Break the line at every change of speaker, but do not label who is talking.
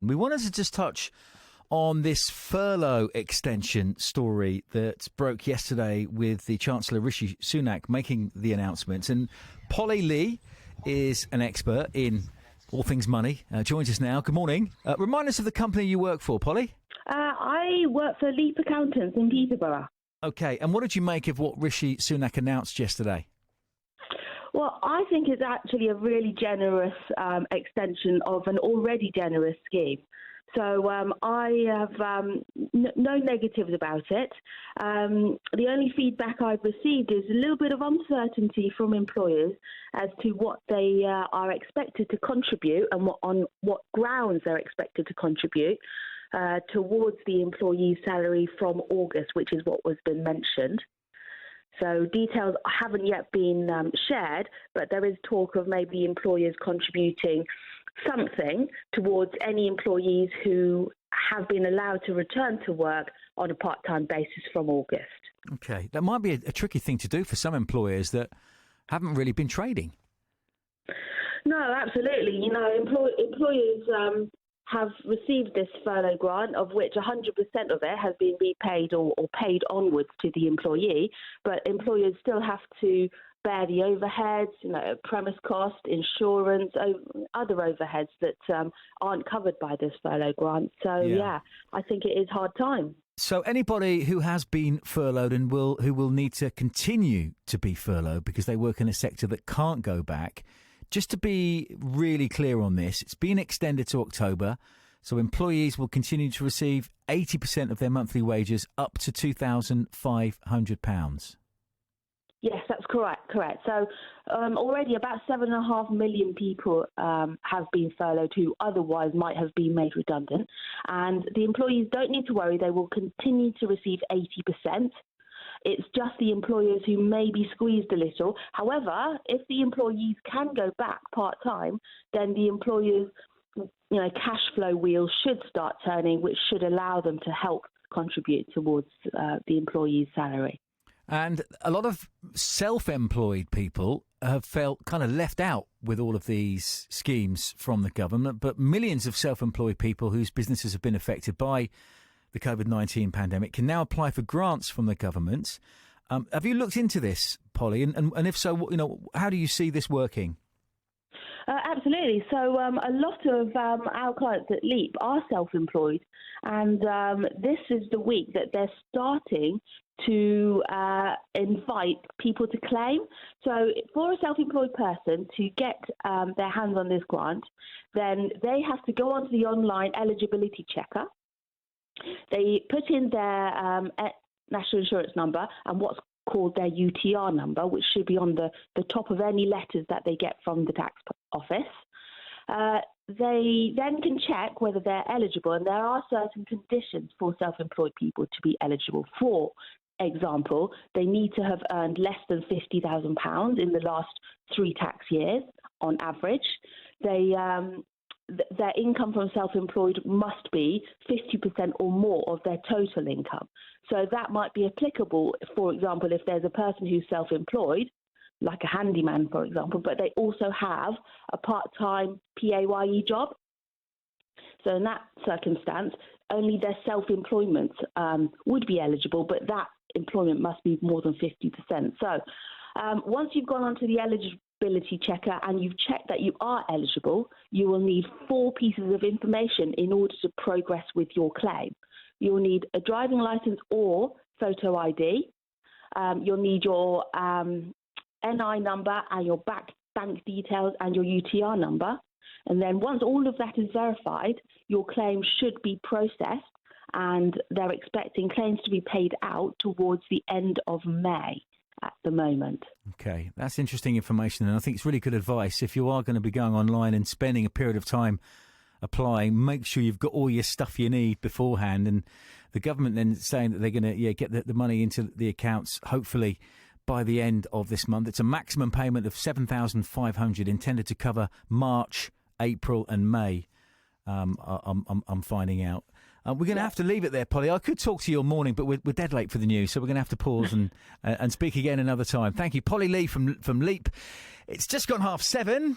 We wanted to just touch on this furlough extension story that broke yesterday with the Chancellor Rishi Sunak making the announcements. And Polly Lee is an expert in all things money, joins us now. Good morning. Remind us of the company you work for, Polly.
I work for Leep Accountants in Peterborough.
OK, and what did you make of what Rishi Sunak announced yesterday?
Well, I think it's actually a really generous extension of an already generous scheme. So I have no negatives about it. The only feedback I've received is a little bit of uncertainty from employers as to what they are expected to contribute and on what grounds they're expected to contribute towards the employee's salary from August, which is what was been mentioned. So details haven't yet been shared, but there is talk of maybe employers contributing something towards any employees who have been allowed to return to work on a part-time basis from August.
OK, that might be a tricky thing to do for some employers that haven't really been trading.
No, absolutely. You know, employers have received this furlough grant, of which 100% of it has been repaid or paid onwards to the employee, but employers still have to bear the overheads, premise cost, insurance, other overheads that aren't covered by this furlough grant. So, yeah, I think it is hard time.
So anybody who has been furloughed and who will need to continue to be furloughed because they work in a sector that can't go back, just to be really clear on this, it's been extended to October, so employees will continue to receive 80% of their monthly wages up to £2,500.
Yes, that's correct. So already about 7.5 million people have been furloughed who otherwise might have been made redundant. And the employees don't need to worry. They will continue to receive 80%. It's just the employers who may be squeezed a little. However, if the employees can go back part-time, then the employers' cash flow wheels should start turning, which should allow them to help contribute towards the employee's salary.
And a lot of self-employed people have felt kind of left out with all of these schemes from the government, but millions of self-employed people whose businesses have been affected by the COVID-19 pandemic can now apply for grants from the government. Have you looked into this, Polly? And if so, how do you see this working?
Absolutely. So a lot of our clients at Leap are self-employed, and this is the week that they're starting to invite people to claim. So for a self-employed person to get their hands on this grant, then they have to go onto the online eligibility checker. They put in their national insurance number and what's called their UTR number, which should be on the top of any letters that they get from the tax office. They then can check whether they're eligible, and there are certain conditions for self-employed people to be eligible. For example, they need to have earned less than £50,000 in the last 3 tax years on average. Their income from self-employed must be 50% or more of their total income. So that might be applicable, for example, if there's a person who's self-employed, like a handyman, for example, but they also have a part-time PAYE job. So in that circumstance, only their self-employment would be eligible, but that employment must be more than 50%. So once you've gone onto the eligibility checker and you've checked that you are eligible, you will need 4 pieces of information in order to progress with your claim. You'll need a driving license or photo ID. You'll need your NI number and your bank details and your UTR number. And then once all of that is verified, your claim should be processed, and they're expecting claims to be paid out towards the end of May at the moment. Okay,
that's interesting information, and I think it's really good advice. If you are going to be going online and spending a period of time applying, make sure you've got all your stuff you need beforehand. And the government then saying that they're going to get the money into the accounts, hopefully by the end of this month. It's a maximum payment of $7,500 intended to cover March, April and May. I'm finding out. We're going to have to leave it there, Polly. I could talk to you all morning, but we're dead late for the news, so we're going to have to pause and speak again another time. Thank you, Polly Lee from Leap. It's just gone 7:30.